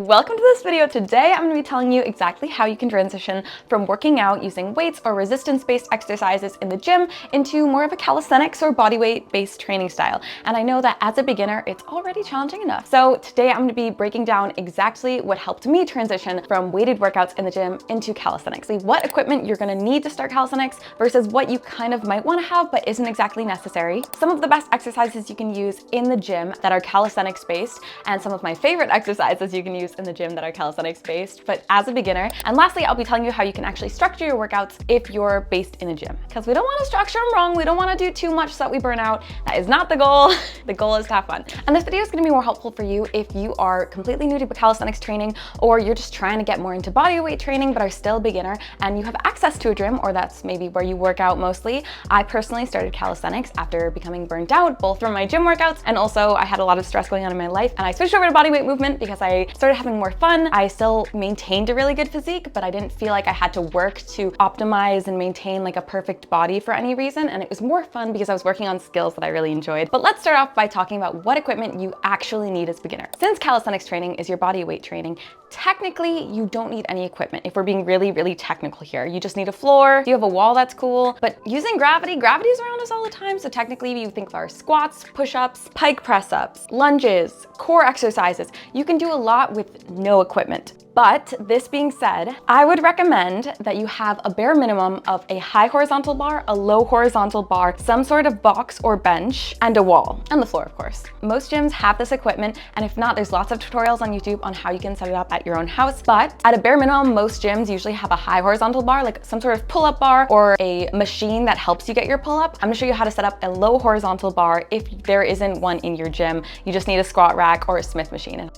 Welcome to this video. Today I'm going to be telling you exactly how you can transition from working out using weights or resistance-based exercises in the gym into more of a calisthenics or body weight-based training style. And I know that as a beginner, it's already challenging enough. So today I'm going to be breaking down exactly what helped me transition from weighted workouts in the gym into calisthenics. What equipment you're going to need to start calisthenics versus what you kind of might want to have but isn't exactly necessary. Some of the best exercises you can use in the gym that are calisthenics-based, and some of my favorite exercises you can use in the gym that are calisthenics based, but as a beginner. And lastly, I'll be telling you how you can actually structure your workouts if you're based in a gym, because we don't want to structure them wrong. We don't want to do too much so that we burn out. That is not the goal. The goal is to have fun. And this video is going to be more helpful for you if you are completely new to calisthenics training, or you're just trying to get more into body weight training but are still a beginner and you have access to a gym, or that's maybe where you work out mostly. I personally started calisthenics after becoming burnt out, both from my gym workouts and also I had a lot of stress going on in my life, and I switched over to body weight movement because I started having more fun. I still maintained a really good physique, but I didn't feel like I had to work to optimize and maintain like a perfect body for any reason. And it was more fun because I was working on skills that I really enjoyed. But let's start off by talking about what equipment you actually need as a beginner. Since calisthenics training is your body weight training, technically you don't need any equipment. If we're being really technical here, you just need a floor. You have a wall, that's cool. But using gravity's around us all the time. So technically you think of our squats, push-ups, pike press-ups, lunges, core exercises. You can do a lot with no equipment. But this being said, I would recommend that you have a bare minimum of a high horizontal bar, a low horizontal bar, some sort of box or bench, and a wall, and the floor, of course. Most gyms have this equipment, and if not, there's lots of tutorials on YouTube on how you can set it up at your own house. But at a bare minimum, most gyms usually have a high horizontal bar, like some sort of pull-up bar or a machine that helps you get your pull-up. I'm gonna show you how to set up a low horizontal bar if there isn't one in your gym. You just need a squat rack or a Smith machine.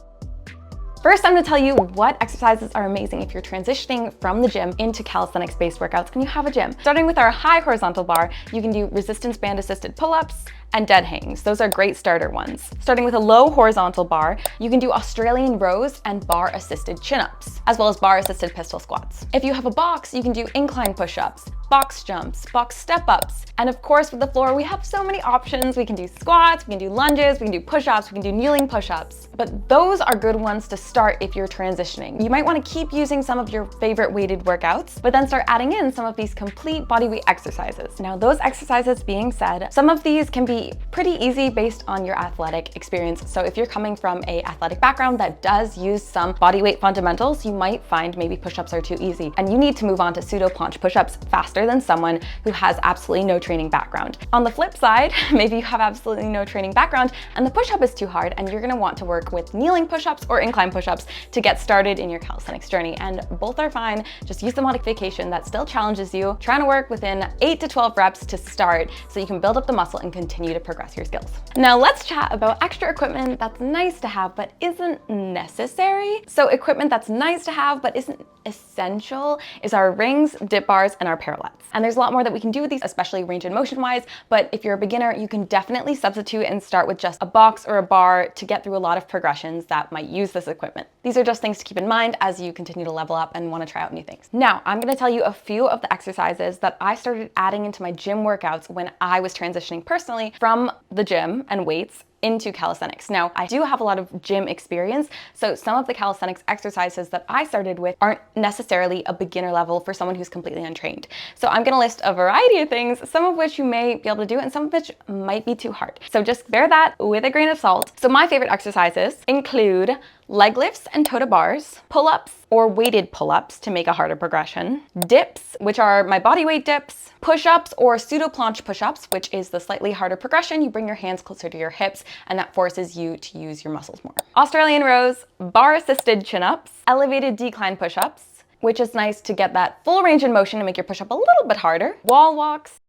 First, I'm gonna tell you what exercises are amazing if you're transitioning from the gym into calisthenics-based workouts and you have a gym. Starting with our high horizontal bar, you can do resistance band assisted pull-ups and dead hangs. Those are great starter ones. Starting with a low horizontal bar, you can do Australian rows and bar assisted chin-ups, as well as bar assisted pistol squats. If you have a box, you can do incline push-ups, box jumps, box step-ups. And of course, with the floor, we have so many options. We can do squats, we can do lunges, we can do push-ups, we can do kneeling push-ups. But those are good ones to start if you're transitioning. You might want to keep using some of your favorite weighted workouts, but then start adding in some of these complete body weight exercises. Now, those exercises being said, some of these can be pretty easy based on your athletic experience. So if you're coming from an athletic background that does use some body weight fundamentals, you might find maybe push-ups are too easy and you need to move on to pseudo planche push-ups faster than someone who has absolutely no training background. On the flip side, maybe you have absolutely no training background and the push-up is too hard, and you're gonna want to work with kneeling push-ups or incline push-ups to get started in your calisthenics journey. And both are fine. Just use the modification that still challenges you, trying to work within 8 to 12 reps to start so you can build up the muscle and continue to progress your skills. Now let's chat about extra equipment that's nice to have but isn't necessary. So equipment that's nice to have but isn't essential is our rings, dip bars, and our parallettes. And there's a lot more that we can do with these, especially range and motion wise, but if you're a beginner, you can definitely substitute and start with just a box or a bar to get through a lot of progressions that might use this equipment. These are just things to keep in mind as you continue to level up and want to try out new things. Now, I'm going to tell you a few of the exercises that I started adding into my gym workouts when I was transitioning personally from the gym and weights into calisthenics. Now, I do have a lot of gym experience, so some of the calisthenics exercises that I started with aren't necessarily a beginner level for someone who's completely untrained. So I'm gonna list a variety of things, some of which you may be able to do and some of which might be too hard. So just bear that with a grain of salt. So my favorite exercises include leg lifts and toe to bars, pull-ups or weighted pull-ups to make a harder progression, dips, which are my body weight dips, push-ups or pseudo planche push-ups, which is the slightly harder progression. You bring your hands closer to your hips and that forces you to use your muscles more. Australian rows, bar assisted chin-ups, elevated decline push-ups, which is nice to get that full range in motion and make your push-up a little bit harder, wall walks,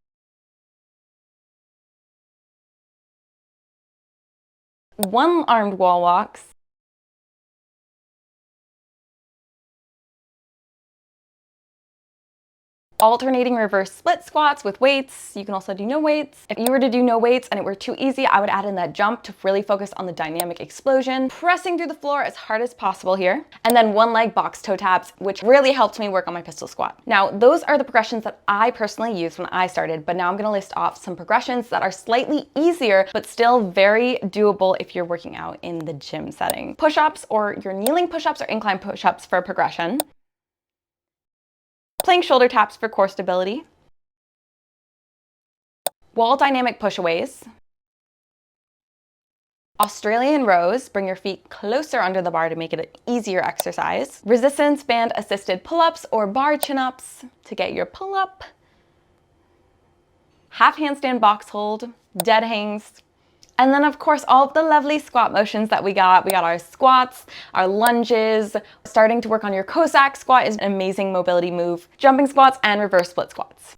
one-armed wall walks, alternating reverse split squats with weights. You can also do no weights. If you were to do no weights and it were too easy, I would add in that jump to really focus on the dynamic explosion, pressing through the floor as hard as possible here. And then one leg box toe taps, which really helped me work on my pistol squat. Now, those are the progressions that I personally used when I started, but now I'm gonna list off some progressions that are slightly easier, but still very doable if you're working out in the gym setting. Push-ups, or your kneeling push-ups or incline push-ups for progression. Plank shoulder taps for core stability. Wall dynamic pushaways. Australian rows, bring your feet closer under the bar to make it an easier exercise. Resistance band assisted pull-ups or bar chin-ups to get your pull-up. Half handstand box hold, dead hangs. And then of course, all of the lovely squat motions that we got. We got our squats, our lunges. Starting to work on your Cossack squat is an amazing mobility move. Jumping squats and reverse split squats.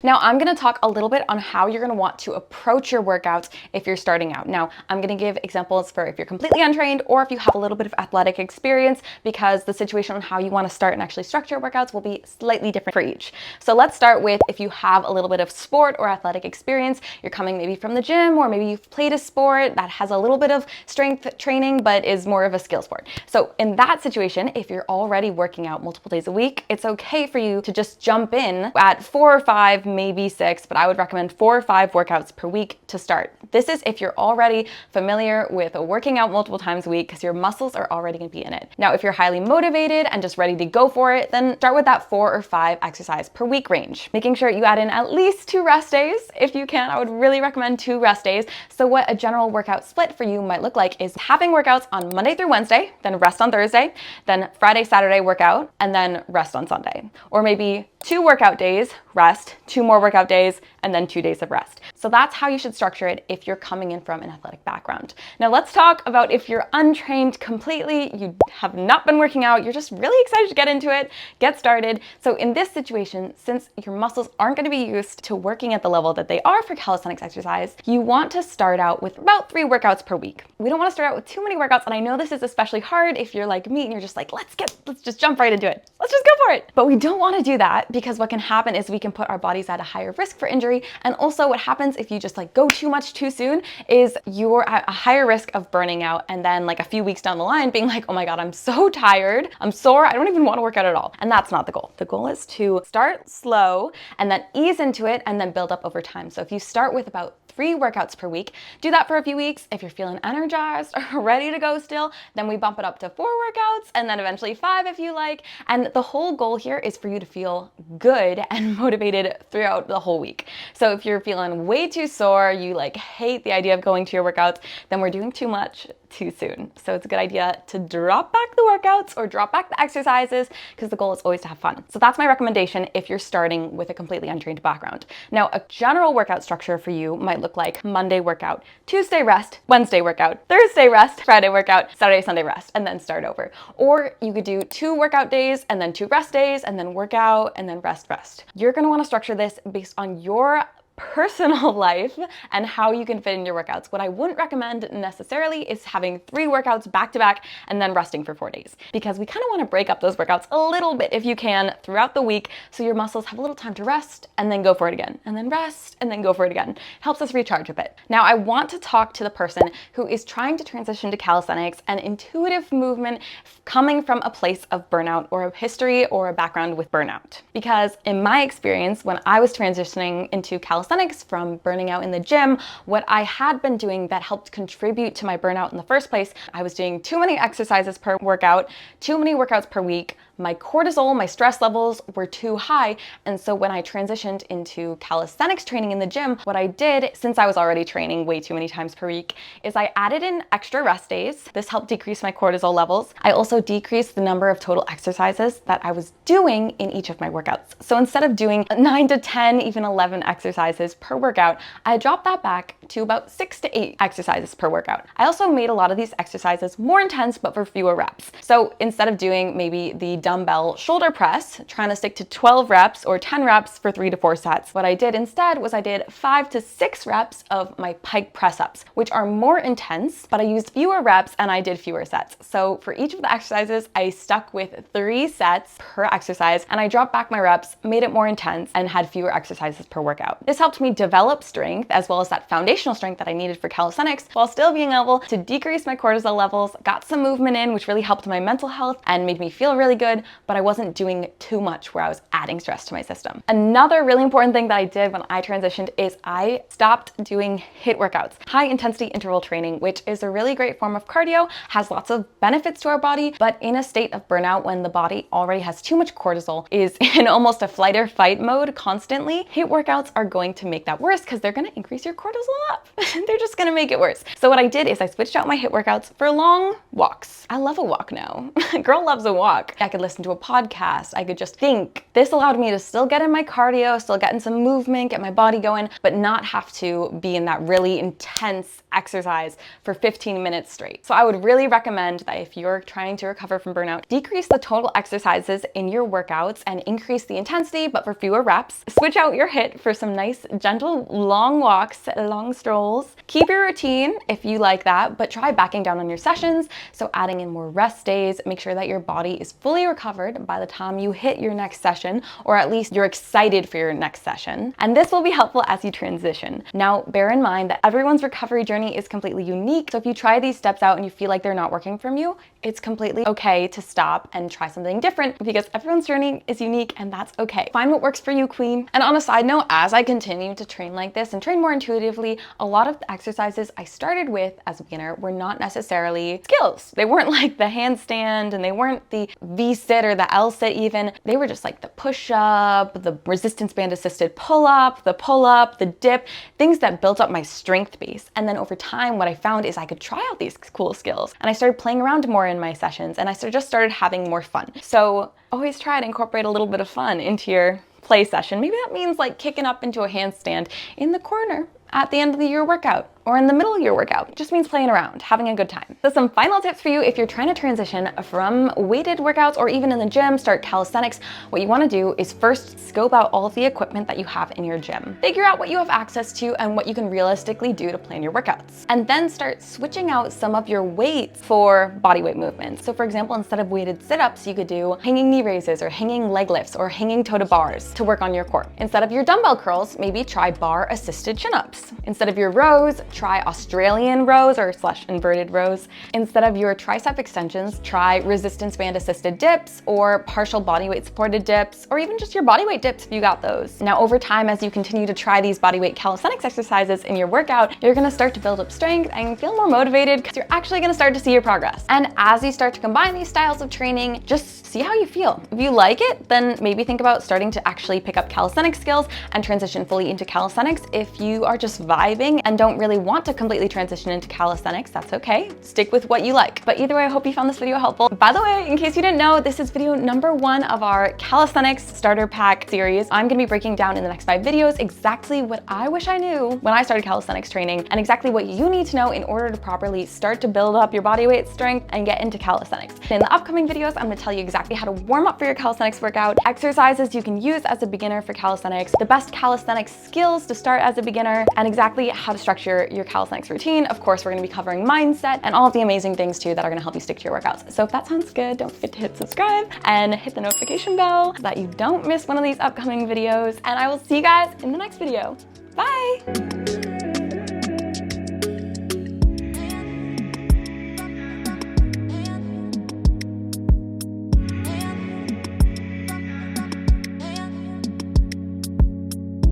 Now I'm gonna talk a little bit on how you're gonna want to approach your workouts if you're starting out. Now, I'm gonna give examples for if you're completely untrained or if you have a little bit of athletic experience, because the situation on how you wanna start and actually structure workouts will be slightly different for each. So let's start with if you have a little bit of sport or athletic experience, you're coming maybe from the gym, or maybe you've played a sport that has a little bit of strength training, but is more of a skill sport. So in that situation, if you're already working out multiple days a week, it's okay for you to just jump in at 4 or 5, maybe 6, but I would recommend 4 or 5 workouts per week to start. This is if you're already familiar with working out multiple times a week, because your muscles are already going to be in it. Now, if you're highly motivated and just ready to go for it, then start with that 4 or 5 exercise per week range. Making sure you add in at least 2 rest days. If you can, I would really recommend 2 rest days. So what a general workout split for you might look like is having workouts on Monday through Wednesday, then rest on Thursday, then Friday, Saturday workout, and then rest on Sunday. Or maybe 2 workout days, rest, 2 more workout days, and then 2 days of rest. So that's how you should structure it if you're coming in from an athletic background. Now let's talk about if you're untrained completely, you have not been working out, you're just really excited to get into it, get started. So in this situation, since your muscles aren't going to be used to working at the level that they are for calisthenics exercise, you want to start out with about 3 workouts per week. We don't want to start out with too many workouts, and I know this is especially hard if you're like me and you're just like, let's just jump right into it. Let's just go for it. But we don't want to do that, because what can happen is we can put our bodies at a higher risk for injury. And also what happens if you just like go too much too soon is you're at a higher risk of burning out, and then like a few weeks down the line being like, oh my God, I'm so tired, I'm sore, I don't even want to work out at all. And that's not the goal. The goal is to start slow and then ease into it and then build up over time. So if you start with about 3 workouts per week, do that for a few weeks. If you're feeling energized or ready to go still, then we bump it up to 4 workouts, and then eventually 5 if you like. And the whole goal here is for you to feel good and motivated throughout the whole week. So if you're feeling way too sore, you like hate the idea of going to your workouts, then we're doing too much too soon. So it's a good idea to drop back the workouts or drop back the exercises, because the goal is always to have fun. So that's my recommendation if you're starting with a completely untrained background. Now, a general workout structure for you might look like Monday workout, Tuesday rest, Wednesday workout, Thursday rest, Friday workout, Saturday, Sunday rest, and then start over. Or you could do 2 workout days and then 2 rest days and then workout and then rest. You're going to want to structure this based on your personal life and how you can fit in your workouts. What I wouldn't recommend necessarily is having 3 workouts back to back and then resting for 4 days, because we kind of want to break up those workouts a little bit if you can throughout the week, so your muscles have a little time to rest and then go for it again, and then rest and then go for it again. It helps us recharge a bit. Now I want to talk to the person who is trying to transition to calisthenics and intuitive movement coming from a place of burnout or a history or a background with burnout. Because in my experience, when I was transitioning into calisthenics from burning out in the gym, what I had been doing that helped contribute to my burnout in the first place, I was doing too many exercises per workout, too many workouts per week. My cortisol, my stress levels were too high. And so when I transitioned into calisthenics training in the gym, what I did, since I was already training way too many times per week, is I added in extra rest days. This helped decrease my cortisol levels. I also decreased the number of total exercises that I was doing in each of my workouts. So instead of doing 9 to 10, even 11 exercises per workout, I dropped that back to about 6 to 8 exercises per workout. I also made a lot of these exercises more intense, but for fewer reps. So instead of doing maybe the dumbbell shoulder press, trying to stick to 12 reps or 10 reps for 3 to 4 sets. What I did instead was I did 5 to 6 reps of my pike press-ups, which are more intense, but I used fewer reps and I did fewer sets. So for each of the exercises, I stuck with 3 sets per exercise, and I dropped back my reps, made it more intense, and had fewer exercises per workout. This helped me develop strength as well as that foundational strength that I needed for calisthenics, while still being able to decrease my cortisol levels, got some movement in, which really helped my mental health and made me feel really good, but I wasn't doing too much where I was adding stress to my system. Another really important thing that I did when I transitioned is I stopped doing HIIT workouts, high intensity interval training, which is a really great form of cardio, has lots of benefits to our body, but in a state of burnout when the body already has too much cortisol, is in almost a flight or fight mode constantly, HIIT workouts are going to make that worse because they're going to increase your cortisol up. They're just going to make it worse. So what I did is I switched out my HIIT workouts for long walks. I love a walk now. Girl loves a walk. I could listen to a podcast. I could just think. This allowed me to still get in my cardio, still get in some movement, get my body going, but not have to be in that really intense exercise for 15 minutes straight. So I would really recommend that if you're trying to recover from burnout, decrease the total exercises in your workouts and increase the intensity, but for fewer reps. Switch out your HIIT for some nice, gentle, long walks, long strolls. Keep your routine if you like that, but try backing down on your sessions. So adding in more rest days, make sure that your body is fully recovered by the time you hit your next session, or at least you're excited for your next session. And this will be helpful as you transition. Now, bear in mind that everyone's recovery journey is completely unique. So if you try these steps out and you feel like they're not working from you, it's completely okay to stop and try something different, because everyone's journey is unique and that's okay. Find what works for you, queen. And on a side note, as I continue to train like this and train more intuitively, a lot of the exercises I started with as a beginner were not necessarily skills. They weren't like the handstand, and they weren't the V-sit or the L-sit even. They were just like the push-up, the resistance band assisted pull-up, the dip, things that built up my strength base. And then over time, what I found is I could try out these cool skills, and I started playing around more in my sessions, and I just started having more fun. So always try to incorporate a little bit of fun into your play session. Maybe that means like kicking up into a handstand in the corner at the end of your workout, or in the middle of your workout. It just means playing around, having a good time. So some final tips for you if you're trying to transition from weighted workouts or even in the gym, start calisthenics. What you want to do is first scope out all of the equipment that you have in your gym. Figure out what you have access to and what you can realistically do to plan your workouts. And then start switching out some of your weights for bodyweight movements. So for example, instead of weighted sit-ups, you could do hanging knee raises or hanging leg lifts or hanging toe-to bars to work on your core. Instead of your dumbbell curls, maybe try bar assisted chin-ups. Instead of your rows, try Australian rows or / inverted rows. Instead of your tricep extensions, try resistance band assisted dips or partial bodyweight supported dips, or even just your bodyweight dips if you got those. Now over time, as you continue to try these bodyweight calisthenics exercises in your workout, you're gonna start to build up strength and feel more motivated because you're actually gonna start to see your progress. And as you start to combine these styles of training, just see how you feel. If you like it, then maybe think about starting to actually pick up calisthenics skills and transition fully into calisthenics. If you are just vibing and don't really want to completely transition into calisthenics, that's okay. Stick with what you like. But either way, I hope you found this video helpful. By the way, in case you didn't know, this is video number 1 of our calisthenics starter pack series. I'm gonna be breaking down in the next 5 videos exactly what I wish I knew when I started calisthenics training, and exactly what you need to know in order to properly start to build up your bodyweight strength and get into calisthenics. In the upcoming videos, I'm gonna tell you exactly how to warm up for your calisthenics workout, exercises you can use as a beginner for calisthenics, the best calisthenics skills to start as a beginner, and exactly how to structure your calisthenics routine. Of course, we're gonna be covering mindset and all of the amazing things too that are gonna help you stick to your workouts. So if that sounds good, don't forget to hit subscribe and hit the notification bell so that you don't miss one of these upcoming videos. And I will see you guys in the next video. Bye.